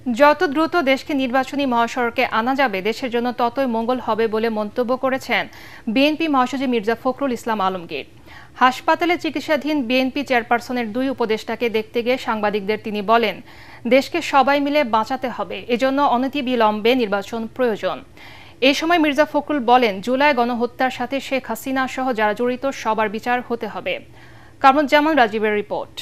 যত দ্রুত দেশকে নির্বাচনী মহাসড়কে আনা যাবে দেশের জন্য ততই মঙ্গল হবে বলে মন্তব্য করেছেন বিএনপি মহাসচিব মির্জা ফখরুল ইসলাম আলমগীর। হাসপাতালে চিকিৎসাধীন বিএনপি চেয়ারপারসনের 2 উপদেষ্টাকে দেখতে গিয়ে সাংবাদিকদের তিনি বলেন, দেশকে সবাই মিলে বাঁচাতে হবে, এজন্য অনতিবিলম্বে নির্বাচন প্রয়োজন। এই সময় মির্জা ফখরুল বলেন, জুলাই গণহত্যার সাথে শেখ হাসিনা সহ যারা জড়িত সবার বিচার হতে হবে। কামরুজ্জামান রাজীবের রিপোর্ট।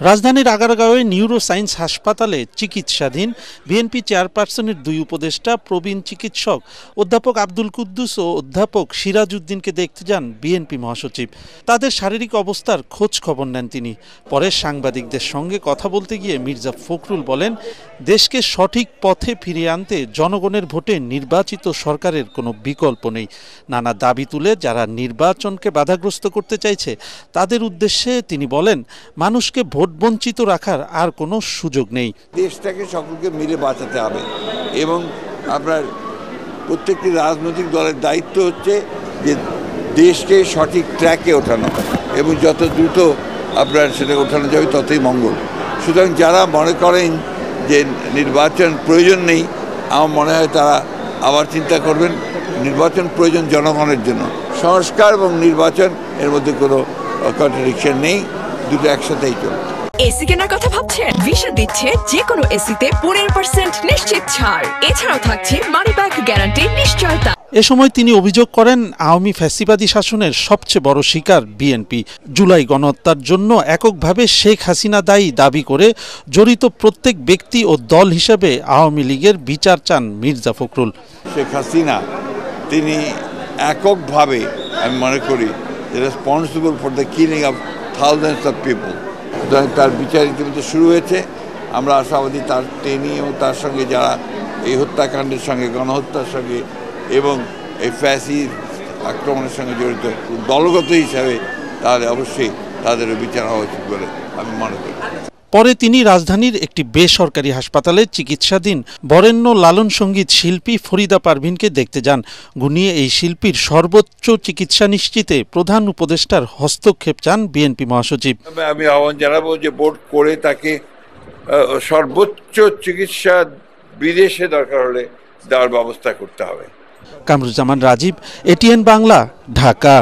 রাজধানীর আগারগাঁওয়ে নিউরো সায়েন্স হাসপাতালে চিকিৎসাধীন বিএনপি চেয়ারপারসনের 2 উপদেষ্টা প্রবীণ চিকিৎসক অধ্যাপক আব্দুল কুদ্দুস ও অধ্যাপক সিরাজ উদ্দিনকে দেখতে যান বিএনপি মহাসচিব। তাদের শারীরিক অবস্থার খোঁজ খবর নেন তিনি। পরে সাংবাদিকদের সঙ্গে কথা বলতে গিয়ে মির্জা ফখরুল বলেন, দেশকে সঠিক পথে ফিরিয়ে আনতে জনগণের ভোটে নির্বাচিত সরকারের কোনো বিকল্প নেই। নানা দাবি তুলে যারা নির্বাচনকে বাধাগ্রস্ত করতে চাইছে তাদের উদ্দেশ্যে তিনি বলেন, মানুষকে ভোট বঞ্চিত রাখার আর কোনো সুযোগ নেই। দেশটাকে সকলকে মিলে বাঁচাতে হবে এবং আপনার প্রত্যেকটি রাজনৈতিক দলের দায়িত্ব হচ্ছে যে দেশকে সঠিক ট্র্যাকে ওঠানো এবং যত দ্রুত আপনার সেটা ওঠানো যাবে ততই মঙ্গল। সুতরাং যারা মনে করেন যে নির্বাচন প্রয়োজন নেই, আমার মনে হয় তারা আবার চিন্তা করবেন। নির্বাচন প্রয়োজন জনগণের জন্য। সংস্কার এবং নির্বাচন এর মধ্যে কোনো কন্ট্রাডিকশন নেই, দুটো একসাথেই চলবে। এসি কেনার কথা ভাবছেন? ভিশন দিচ্ছে যে কোনো এসিতে 15% নিশ্চিত ছাড়। এছাড়াও থাকছে মানি ব্যাক গ্যারান্টি নিশ্চয়তা। এ সময় তিনি অভিযোগ করেন, আওয়ামী ফ্যাসিবাদী শাসনের সবচেয়ে বড় শিকার বিএনপি। জুলাই গণহত্যার জন্য এককভাবে শেখ হাসিনা দায়ী দাবি করে জড়িত প্রত্যেক ব্যক্তি ও দল হিসেবে আওয়ামী লীগের বিচার চান মির্জা ফখরুল। শেখ হাসিনা তিনি এককভাবে, আমি মনে করি, responsible for the killing of thousands of people. সুতরাং তার বিচার ইতিমধ্যে শুরু হয়েছে। আমরা আশাবাদী তিনি এবং তার সঙ্গে যারা এই হত্যাকাণ্ডের সঙ্গে, গণহত্যার সঙ্গে এবং এই ফ্যাসিস্ট আক্রমণের সঙ্গে জড়িত দলগত হিসাবে তাহলে অবশ্যই তাদেরও বিচার হওয়া উচিত বলে আমি মনে করি। পরে তিনি রাজধানীর একটি বেসরকারি হাসপাতালে চিকিৎসাধীন বরেণ্য লালন সঙ্গীত শিল্পী ফরিদা পারভিনকে দেখতে যান। গুনিয়ে এই শিল্পীর সর্বোচ্চ চিকিৎসা নিশ্চিতে প্রধান উপদেষ্টার হস্তক্ষেপ চান বিএনপি মহাসচিব। আমি আহ্বান জানাবো যে বোর্ড করে তাকে সর্বোচ্চ চিকিৎসা বিদেশে দরকার হলে দেওয়ার ব্যবস্থা করতে হবে। কামরুজ্জামান রাজীব, এটিএন বাংলা, ঢাকা।